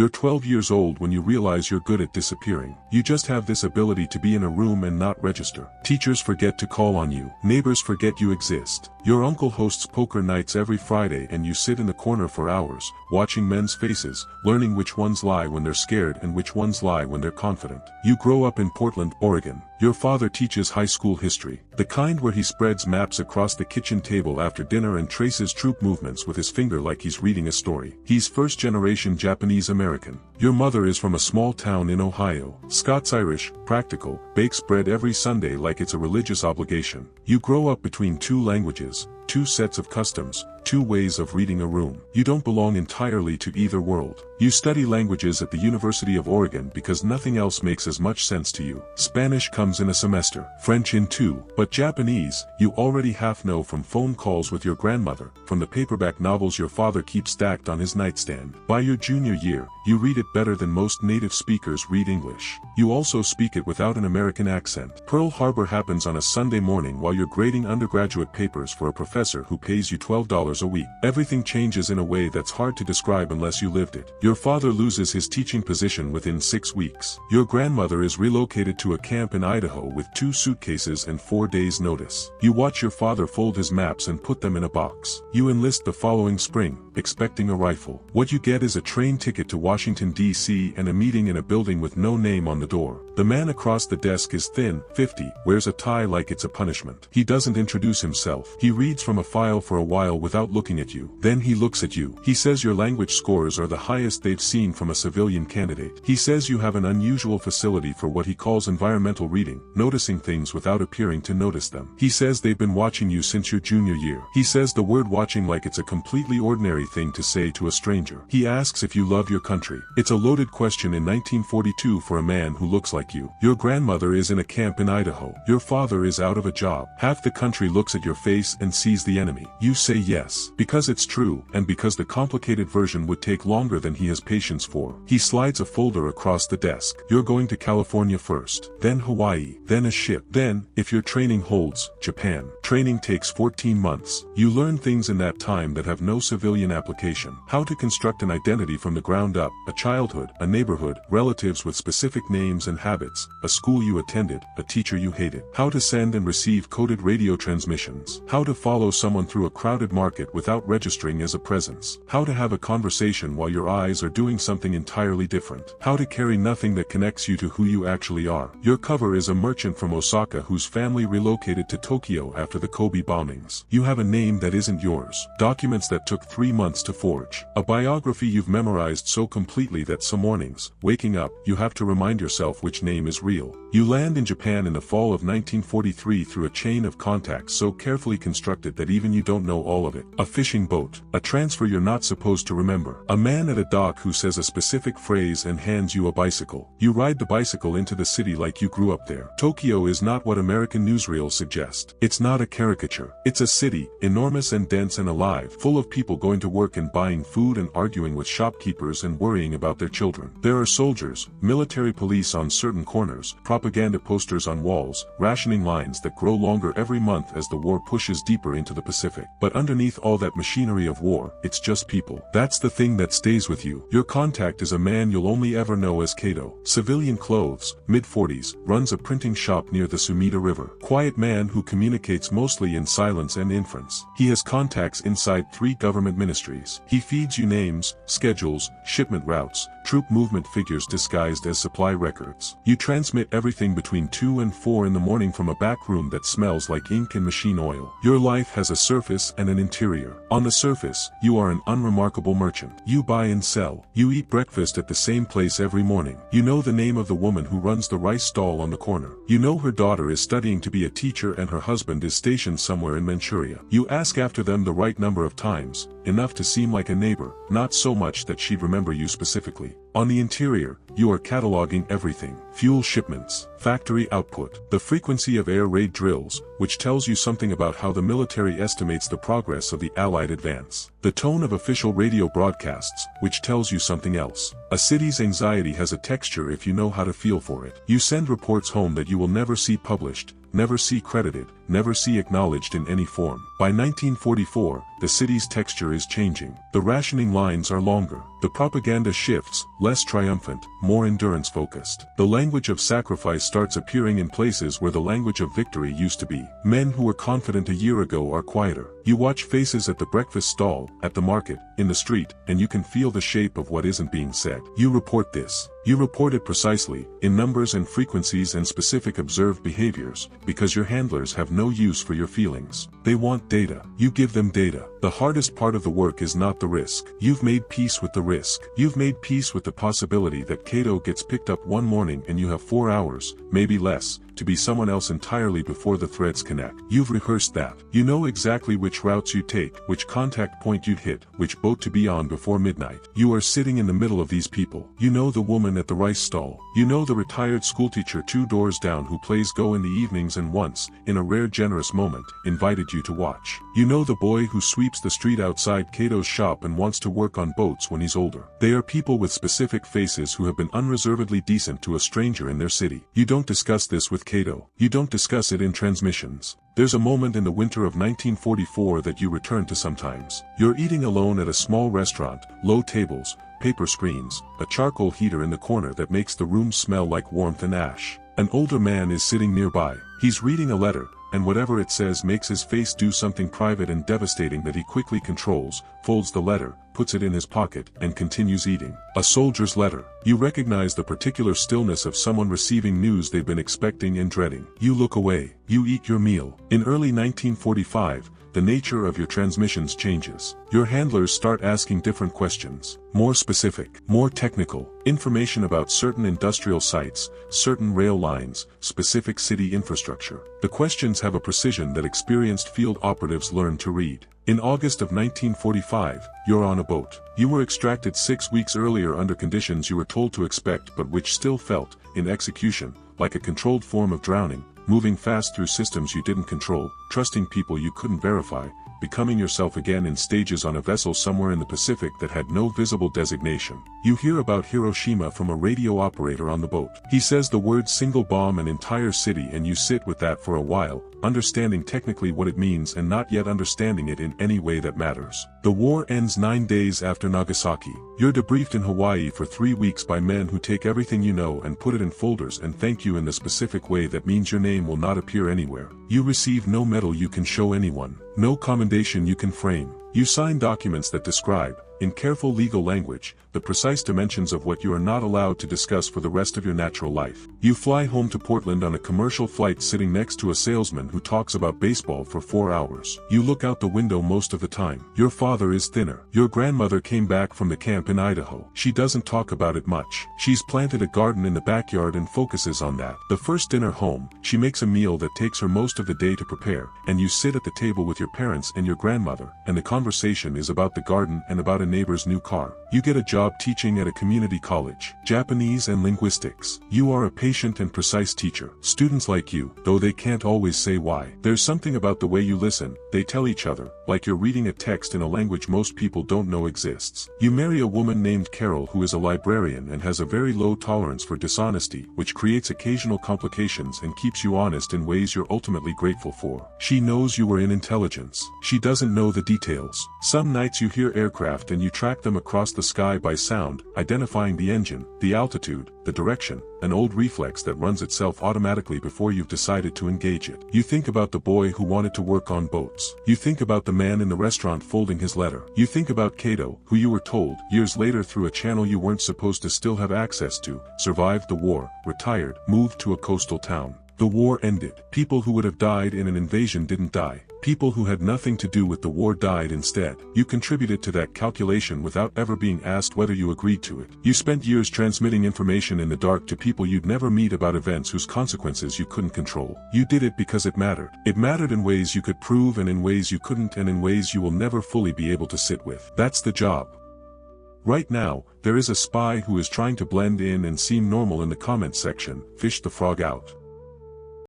You're 12 years old when you realize you're good at disappearing. You just have this ability to be in a room and not register. Teachers forget to call on you. Neighbors forget you exist. Your uncle hosts poker nights every Friday and you sit in the corner for hours, watching men's faces, learning which ones lie when they're scared and which ones lie when they're confident. You grow up in Portland, Oregon. Your father teaches high school history, the kind where he spreads maps across the kitchen table after dinner and traces troop movements with his finger like he's reading a story. He's first-generation Japanese American. Your mother is from a small town in Ohio. Scots-Irish, practical, bakes bread every Sunday like it's a religious obligation. You grow up between two languages, two sets of customs, two ways of reading a room. You don't belong entirely to either world. You study languages at the University of Oregon because nothing else makes as much sense to you. Spanish comes in a semester, French in 2, but Japanese, you already half know from phone calls with your grandmother, from the paperback novels your father keeps stacked on his nightstand. By your junior year, you read it better than most native speakers read English. You also speak it without an American accent. Pearl Harbor happens on a Sunday morning while you're grading undergraduate papers for a professor who pays you $12 a week. Everything changes in a way that's hard to describe unless you lived it. Your father loses his teaching position within 6 weeks. Your grandmother is relocated to a camp in Idaho with 2 suitcases and 4 days' notice. You watch your father fold his maps and put them in a box. You enlist the following spring, expecting a rifle. What you get is a train ticket to Washington, D.C. and a meeting in a building with no name on the door. The man across the desk is thin, 50, wears a tie like it's a punishment. He doesn't introduce himself. He reads from a file for a while without looking at you. Then he looks at you. He says your language scores are the highest they've seen from a civilian candidate. He says you have an unusual facility for what he calls environmental reading, noticing things without appearing to notice them. He says they've been watching you since your junior year. He says the word watching like it's a completely ordinary thing to say to a stranger. He asks if you love your country. It's a loaded question in 1942 for a man who looks like you. Your grandmother is in a camp in Idaho. Your father is out of a job. Half the country looks at your face and sees the enemy. You say yes, because it's true, and because the complicated version would take longer than he has patience for. He slides a folder across the desk. You're going to California first, then Hawaii, then a ship, then, if your training holds, Japan. Training takes 14 months. You learn things in that time that have no civilian application. How to construct an identity from the ground up, a childhood, a neighborhood, relatives with specific names and habits, a school you attended, a teacher you hated. How to send and receive coded radio transmissions. How to follow someone through a crowded market without registering as a presence. How to have a conversation while your eyes are doing something entirely different. How to carry nothing that connects you to who you actually are. Your cover is a merchant from Osaka whose family relocated to Tokyo after the Kobe bombings. You have a name that isn't yours. Documents that took 3 months to forge. A biography you've memorized so completely that some mornings, waking up, you have to remind yourself which name is real. You land in Japan in the fall of 1943 through a chain of contacts so carefully constructed that even you don't know all of it. A fishing boat. A transfer you're not supposed to remember. A man at a dock who says a specific phrase and hands you a bicycle. You ride the bicycle into the city like you grew up there. Tokyo is not what American newsreels suggest. It's not a caricature. It's a city, enormous and dense and alive, full of people going to work and buying food and arguing with shopkeepers and worrying about their children. There are soldiers, military police on certain corners, propaganda posters on walls, rationing lines that grow longer every month as the war pushes deeper into the Pacific. But underneath all that machinery of war, it's just people. That's the thing that stays with you. Your contact is a man you'll only ever know as Kato. Civilian clothes, mid-40s, runs a printing shop near the Sumida River. Quiet man who communicates mostly in silence and inference. He has contacts inside 3 government ministries. He feeds you names, schedules, shipment routes, troop movement figures disguised as supply records. You transmit everything between 2 and 4 in the morning from a back room that smells like ink and machine oil. Your life has a surface and an interior. On the surface, you are an unremarkable merchant. You buy and sell. You eat breakfast at the same place every morning. You know the name of the woman who runs the rice stall on the corner. You know her daughter is studying to be a teacher and her husband is stationed somewhere in Manchuria. You ask after them the right number of times, enough to seem like a neighbor, not so much that she'd remember you specifically. On the interior, you are cataloging everything. Fuel shipments, factory output, the frequency of air raid drills, which tells you something about how the military estimates the progress of the Allied advance. The tone of official radio broadcasts, which tells you something else. A city's anxiety has a texture if you know how to feel for it. You send reports home that you will never see published, never see credited, never see acknowledged in any form. By 1944, the city's texture is changing. The rationing lines are longer. The propaganda shifts, less triumphant, more endurance-focused. The language of sacrifice starts appearing in places where the language of victory used to be. Men who were confident a year ago are quieter. You watch faces at the breakfast stall, at the market, in the street, and you can feel the shape of what isn't being said. You report this. You report it precisely, in numbers and frequencies and specific observed behaviors, because your handlers have no use for your feelings. They want data. You give them data. The hardest part of the work is not the risk. You've made peace with the risk. You've made peace with the possibility that Cato gets picked up one morning and you have 4 hours, maybe less, to be someone else entirely before the threads connect. You've rehearsed that. You know exactly which routes you take, which contact point you'd hit, which boat to be on before midnight. You are sitting in the middle of these people. You know the woman at the rice stall. You know the retired schoolteacher 2 doors down who plays Go in the evenings and once, in a rare generous moment, invited you to watch. You know the boy who sweeps the street outside Cato's shop and wants to work on boats when he's older. They are people with specific faces who have been unreservedly decent to a stranger in their city. You don't discuss this with Cato. You don't discuss it in transmissions. There's a moment in the winter of 1944 that you return to sometimes. You're eating alone at a small restaurant, low tables, paper screens, a charcoal heater in the corner that makes the room smell like warmth and ash. An older man is sitting nearby. He's reading a letter, and whatever it says makes his face do something private and devastating that he quickly controls, folds the letter, puts it in his pocket, and continues eating. A soldier's letter. You recognize the particular stillness of someone receiving news they've been expecting and dreading. You look away. You eat your meal. In early 1945, the nature of your transmissions changes. Your handlers start asking different questions. More specific, more technical, information about certain industrial sites, certain rail lines, specific city infrastructure. The questions have a precision that experienced field operatives learn to read. In August of 1945, you're on a boat. You were extracted 6 weeks earlier under conditions you were told to expect but which still felt, in execution, like a controlled form of drowning, moving fast through systems you didn't control, trusting people you couldn't verify, becoming yourself again in stages on a vessel somewhere in the Pacific that had no visible designation. You hear about Hiroshima from a radio operator on the boat. He says the word single bomb an entire city and you sit with that for a while, understanding technically what it means and not yet understanding it in any way that matters. The war ends 9 days after Nagasaki. You're debriefed in Hawaii for 3 weeks by men who take everything you know and put it in folders and thank you in the specific way that means your name will not appear anywhere. You receive no medal you can show anyone, no commendation you can frame. You sign documents that describe, in careful legal language, the precise dimensions of what you are not allowed to discuss for the rest of your natural life. You fly home to Portland on a commercial flight sitting next to a salesman who talks about baseball for 4 hours. You look out the window most of the time. Your father is thinner. Your grandmother came back from the camp in Idaho. She doesn't talk about it much. She's planted a garden in the backyard and focuses on that. The first dinner home, she makes a meal that takes her most of the day to prepare, and you sit at the table with your parents and your grandmother, and the conversation is about the garden and about a neighbor's new car. You get a job teaching at a community college, Japanese and linguistics. You are a patient and precise teacher. Students like you, though they can't always say why. There's something about the way you listen, they tell each other, like you're reading a text in a language most people don't know exists. You marry a woman named Carol who is a librarian and has a very low tolerance for dishonesty, which creates occasional complications and keeps you honest in ways you're ultimately grateful for. She knows you were in intelligence. She doesn't know the details. Some nights you hear aircraft and you track them across the sky by sound, identifying the engine, the altitude, the direction, an old reflex that runs itself automatically before you've decided to engage it. You think about the boy who wanted to work on boats. You think about the man in the restaurant folding his letter. You think about Cato, who you were told, years later through a channel you weren't supposed to still have access to, survived the war, retired, moved to a coastal town. The war ended. People who would have died in an invasion didn't die. People who had nothing to do with the war died instead. You contributed to that calculation without ever being asked whether you agreed to it. You spent years transmitting information in the dark to people you'd never meet about events whose consequences you couldn't control. You did it because it mattered. It mattered in ways you could prove and in ways you couldn't and in ways you will never fully be able to sit with. That's the job. Right now, there is a spy who is trying to blend in and seem normal in the comments section. Fish the frog out.